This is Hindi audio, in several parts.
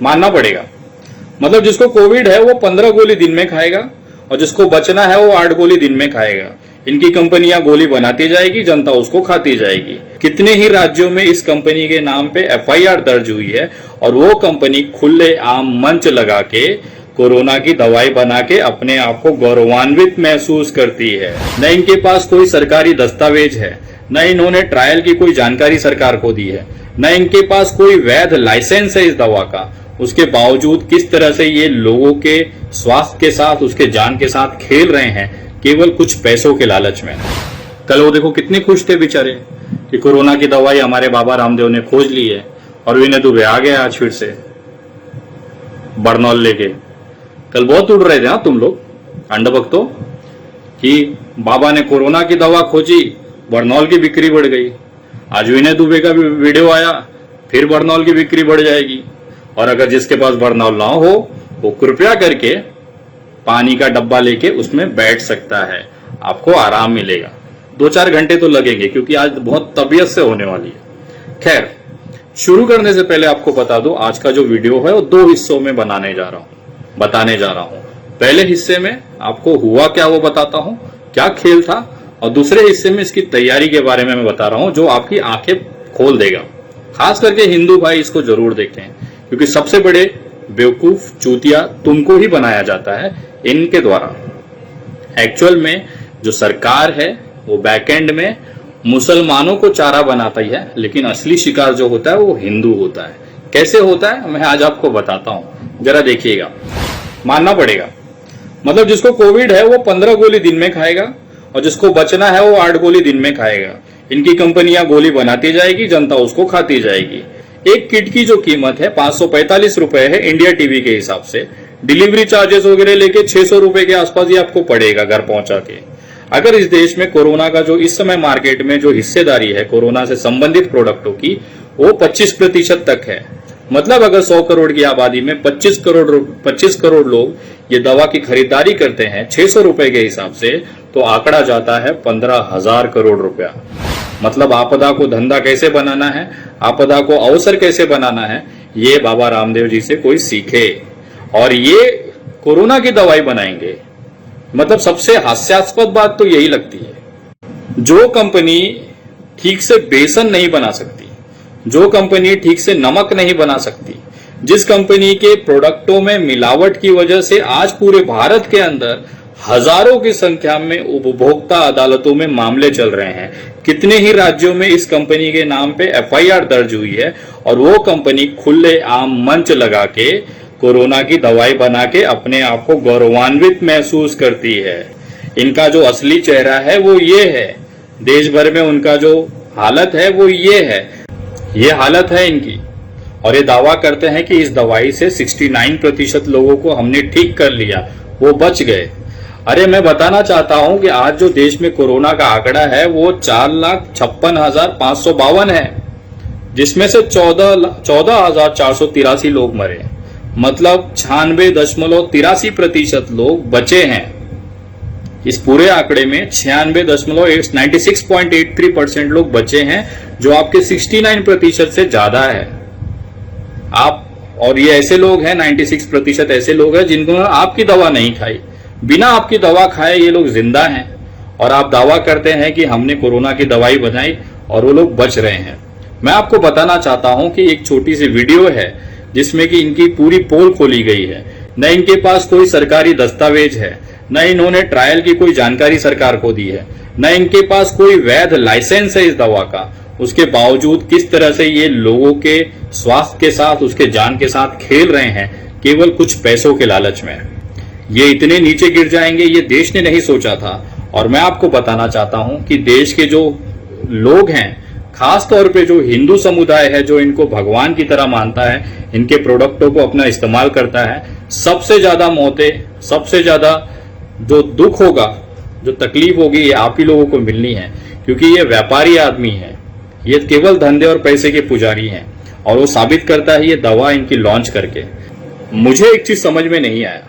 मानना पड़ेगा। मतलब जिसको कोविड है वो 15 गोली दिन में खाएगा और जिसको बचना है वो 8 गोली दिन में खाएगा। इनकी कंपनियां गोली बनाती जाएगी, जनता उसको खाती जाएगी। कितने ही राज्यों में इस कंपनी के नाम पे एफआईआर दर्ज हुई है और वो कंपनी खुले आम मंच लगा के कोरोना की दवाई बना के अपने आप को गौरवान्वित महसूस करती है। न इनके पास कोई सरकारी दस्तावेज है, न इन्होंने ट्रायल की कोई जानकारी सरकार को दी है, न इनके पास कोई वैध लाइसेंस है इस दवा का। उसके बावजूद किस तरह से ये लोगों के स्वास्थ्य के साथ, उसके जान के साथ खेल रहे हैं केवल कुछ पैसों के लालच में। कल वो देखो कितने खुश थे बेचारे कि कोरोना की दवाई हमारे बाबा रामदेव ने खोज ली है और विनय दुबे आ गया आज फिर से बरनौल लेके। कल बहुत उड़ रहे थे तुम लोग अंडभक्तों कि बाबा ने कोरोना की दवा खोजी, बरनौल की बिक्री बढ़ गई। आज विनय दुबे का वीडियो आया, फिर बरनौल की बिक्री बढ़ जाएगी। और अगर जिसके पास बरनौल ना हो वो कृपया करके पानी का डब्बा लेके उसमें बैठ सकता है, आपको आराम मिलेगा। 2-4 घंटे तो लगेंगे क्योंकि आज बहुत तबीयत से होने वाली है। खैर, शुरू करने से पहले आपको बता दो आज का जो वीडियो है वो 2 हिस्सों में बताने जा रहा हूं। पहले हिस्से में आपको हुआ क्या वो बताता हूं, क्या खेल था, और दूसरे हिस्से में इसकी तैयारी के बारे में मैं बता रहा हूं जो आपकी आंखें खोल देगा। खास करके हिंदू भाई इसको जरूर देखें क्योंकि सबसे बड़े बेवकूफ चूतिया तुमको ही बनाया जाता है इनके द्वारा। एक्चुअल में जो सरकार है वो बैकएंड में मुसलमानों को चारा बनाता ही है, लेकिन असली शिकार जो होता है वो हिंदू होता है। कैसे होता है मैं आज आपको बताता हूं, जरा देखिएगा। मानना पड़ेगा। मतलब जिसको कोविड है वो 15 गोली दिन में खाएगा और जिसको बचना है वो 8 गोली दिन में खाएगा। इनकी कंपनियां गोली बनाती जाएगी, जनता उसको खाती जाएगी। एक किट की जो कीमत है 545 रुपए है इंडिया टीवी के हिसाब से। डिलीवरी चार्जेस वगैरह लेके 600 रुपए के आसपास ही आपको पड़ेगा घर पहुंचा के। अगर इस देश में कोरोना का जो इस समय मार्केट में जो हिस्सेदारी है कोरोना से संबंधित प्रोडक्टों की वो 25% तक है। मतलब अगर 100 करोड़ की आबादी में 25 करोड़ लोग ये दवा की खरीदारी करते हैं 600 रुपए के हिसाब से, तो आंकड़ा जाता है 15,000 करोड़ रुपया। मतलब आपदा को धंधा कैसे बनाना है, आपदा को अवसर कैसे बनाना है, ये बाबा रामदेव जी से कोई सीखे। और ये कोरोना की दवाई बनाएंगे। मतलब सबसे हास्यास्पद बात तो यही लगती है, जो कंपनी ठीक से बेसन नहीं बना सकती, जो कंपनी ठीक से नमक नहीं बना सकती, जिस कंपनी के प्रोडक्टों में मिलावट की वजह से आज पूरे भारत के अंदर हजारों की संख्या में उपभोक्ता अदालतों में मामले चल रहे हैं, कितने ही राज्यों में इस कंपनी के नाम पे एफआईआर दर्ज हुई है और वो कंपनी खुले आम मंच लगा के कोरोना की दवाई बना के अपने आप को गौरवान्वित महसूस करती है। इनका जो असली चेहरा है वो ये है, देश भर में उनका जो हालत है वो ये है, ये हालत है इनकी। और ये दावा करते हैं कि इस दवाई से 69% लोगों को हमने ठीक कर लिया, वो बच गए। अरे मैं बताना चाहता हूं कि आज जो देश में कोरोना का आंकड़ा है वो 4,56,552 है, जिसमें से 14,483 लोग मरे। मतलब 96.83% लोग बचे हैं। इस पूरे आंकड़े में 96.83% लोग बचे हैं, जो आपके 69% से ज्यादा है। आप और ये ऐसे लोग हैं, 96% ऐसे लोग हैं जिन्होंने आपकी दवा नहीं खाई। बिना आपकी दवा खाए ये लोग जिंदा हैं और आप दावा करते हैं कि हमने कोरोना की दवाई बनाई और वो लोग बच रहे हैं। मैं आपको बताना चाहता हूं कि एक छोटी सी वीडियो है जिसमें कि इनकी पूरी पोल खोली गई है। न इनके पास कोई सरकारी दस्तावेज है, न इन्होंने ट्रायल की कोई जानकारी सरकार को दी है, न इनके पास कोई वैध लाइसेंस है इस दवा का। उसके बावजूद किस तरह से ये लोगों के स्वास्थ्य के साथ, उसके जान के साथ खेल रहे हैं केवल कुछ पैसों के लालच में। ये इतने नीचे गिर जाएंगे ये देश ने नहीं सोचा था। और मैं आपको बताना चाहता हूं कि देश के जो लोग हैं, खास तौर पे जो हिंदू समुदाय है, जो इनको भगवान की तरह मानता है, इनके प्रोडक्टों को अपना इस्तेमाल करता है, सबसे ज्यादा मौतें, सबसे ज्यादा जो दुख होगा, जो तकलीफ होगी, ये आप ही लोगों को मिलनी है। क्योंकि ये व्यापारी आदमी है, ये केवल धंधे और पैसे के पुजारी हैं और वो साबित करता है ये दवा इनकी लॉन्च करके। मुझे एक चीज समझ में नहीं आया,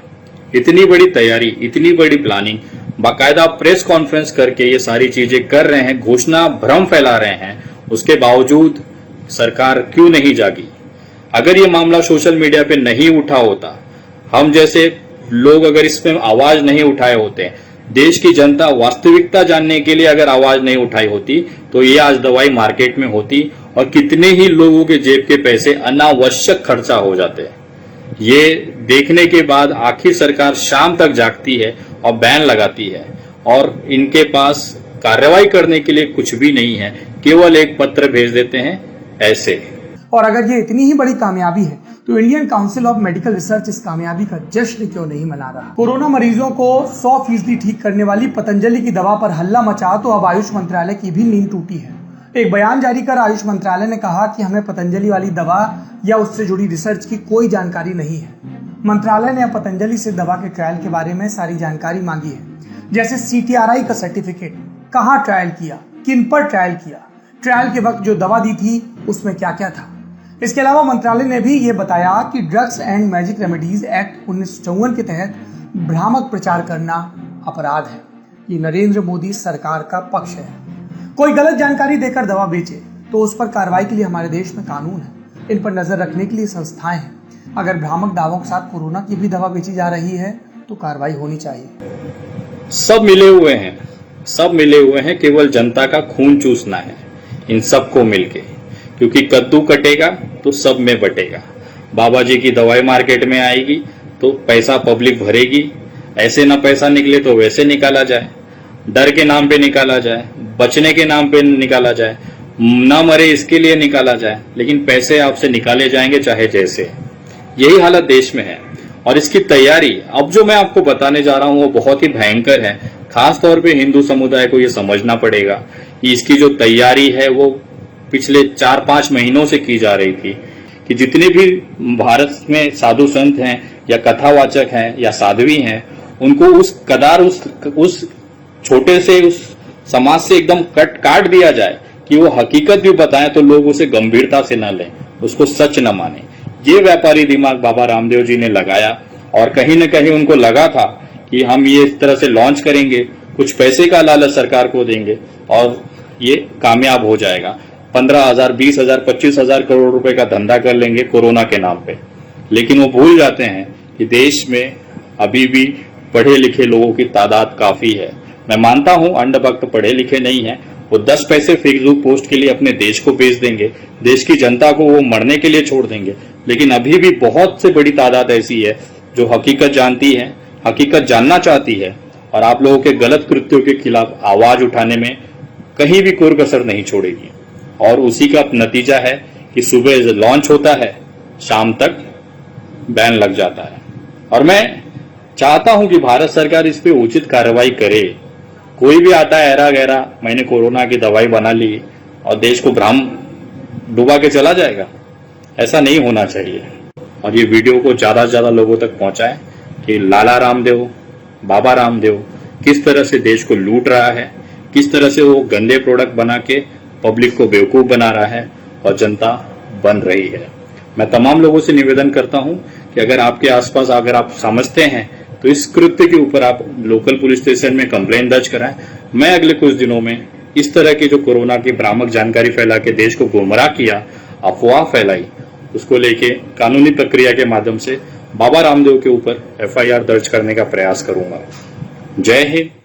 इतनी बड़ी तैयारी, इतनी बड़ी प्लानिंग, बाकायदा प्रेस कॉन्फ्रेंस करके ये सारी चीजें कर रहे हैं, घोषणा भ्रम फैला रहे हैं, उसके बावजूद सरकार क्यों नहीं जागी? अगर ये मामला सोशल मीडिया पे नहीं उठा होता, हम जैसे लोग अगर इसमें आवाज नहीं उठाए होते, देश की जनता वास्तविकता जानने के लिए अगर आवाज नहीं उठाई होती, तो ये आज दवाई मार्केट में होती और कितने ही लोगों के जेब के पैसे अनावश्यक खर्चा हो जाते हैं। ये देखने के बाद आखिर सरकार शाम तक जागती है और बैन लगाती है और इनके पास कार्रवाई करने के लिए कुछ भी नहीं है, केवल एक पत्र भेज देते हैं ऐसे। और अगर ये इतनी ही बड़ी कामयाबी है तो Indian council of medical research इस कामयाबी का जश्न क्यों नहीं मना रहा। कोरोना मरीजों को 100% ठीक करने वाली पतंजलि की दवा पर हल्ला मचा तो अब आयुष मंत्रालय की भी नींद टूटी है। एक बयान जारी कर आयुष मंत्रालय ने कहा कि हमें पतंजलि वाली दवा या उससे जुड़ी रिसर्च की कोई जानकारी नहीं है। मंत्रालय ने अब पतंजलि से दवा के ट्रायल के बारे में सारी जानकारी मांगी है, जैसे CTRI का सर्टिफिकेट, कहाँ ट्रायल किया, किन पर ट्रायल किया, ट्रायल के वक्त जो दवा दी थी उसमें क्या क्या था। इसके अलावा मंत्रालय ने भी ये बताया कि drugs and magic remedies act 1954 के तहत भ्रामक प्रचार करना अपराध है। ये नरेंद्र मोदी सरकार का पक्ष है। कोई गलत जानकारी देकर दवा बेचे तो उस पर कार्रवाई के लिए हमारे देश में कानून है, इन पर नजर रखने के लिए संस्थाएं हैं। अगर भ्रामक दावों के साथ कोरोना की भी दवा बेची जा रही है तो कार्रवाई होनी चाहिए। सब मिले हुए हैं, केवल जनता का खून चूसना है इन सबको मिलके, क्योंकि कद्दू कटेगा तो सब में बटेगा। बाबा जी की दवाई मार्केट में आएगी तो पैसा पब्लिक भरेगी, ऐसे ना पैसा निकले तो वैसे निकाला जाए, डर के नाम पे निकाला जाए, बचने के नाम पे निकाला जाए, ना मरे इसके लिए निकाला जाए, लेकिन पैसे आपसे निकाले जाएंगे चाहे जैसे। यही हालत देश में है और इसकी तैयारी अब जो मैं आपको बताने जा रहा हूं वो बहुत ही भयंकर है। खास तौर पे हिंदू समुदाय को ये समझना पड़ेगा कि इसकी जो तैयारी है वो पिछले 4-5 महीनों से की जा रही थी कि जितने भी भारत में साधु संत हैं या कथावाचक हैं या साध्वी हैं, उनको उस कदार उस छोटे से उस समाज से एकदम काट दिया जाए कि वो हकीकत भी बताएं तो लोग उसे गंभीरता से न लें, उसको सच न माने। ये व्यापारी दिमाग बाबा रामदेव जी ने लगाया और कहीं न कहीं उनको लगा था कि हम ये इस तरह से लॉन्च करेंगे, कुछ पैसे का लालच सरकार को देंगे और ये कामयाब हो जाएगा। 15,000, 20,000, 25,000 करोड़ रुपए का धंधा कर लेंगे कोरोना के नाम पे। लेकिन वो भूल जाते हैं कि देश में अभी भी पढ़े लिखे लोगों की तादाद काफी है। मैं मानता हूं अंधभक्त पढ़े लिखे नहीं है, वो 10 पैसे फेसबुक पोस्ट के लिए अपने देश को बेच देंगे, देश की जनता को वो मरने के लिए छोड़ देंगे। लेकिन अभी भी बहुत से बड़ी तादाद ऐसी है जो हकीकत जानती है, हकीकत जानना चाहती है और आप लोगों के गलत कृत्यों के खिलाफ आवाज उठाने में कहीं भी कोई कसर नहीं छोड़ेगी। और उसी का नतीजा है कि सुबह लॉन्च होता है, शाम तक बैन लग जाता है। और मैं चाहता हूं कि भारत सरकार इस पे उचित कार्रवाई करे। कोई भी आता है ऐरा गैरा, मैंने कोरोना की दवाई बना ली और देश को भ्रम डुबा के चला जाएगा, ऐसा नहीं होना चाहिए। और ये वीडियो को ज्यादा से ज्यादा लोगों तक पहुंचाएं कि लाला रामदेव, बाबा रामदेव किस तरह से देश को लूट रहा है, किस तरह से वो गंदे प्रोडक्ट बना के पब्लिक को बेवकूफ बना रहा है और जनता बन रही है। मैं तमाम लोगों से निवेदन करता हूं कि अगर आपके आसपास अगर आप समझते हैं तो इस कृत्य के ऊपर आप लोकल पुलिस स्टेशन में कंप्लेंट दर्ज कराएं। मैं अगले कुछ दिनों में इस तरह की जो कोरोना की भ्रामक जानकारी फैला के देश को गुमराह किया, अफवाह फैलाई, उसको लेके कानूनी प्रक्रिया के माध्यम से बाबा रामदेव के ऊपर FIR दर्ज करने का प्रयास करूंगा। जय हिंद।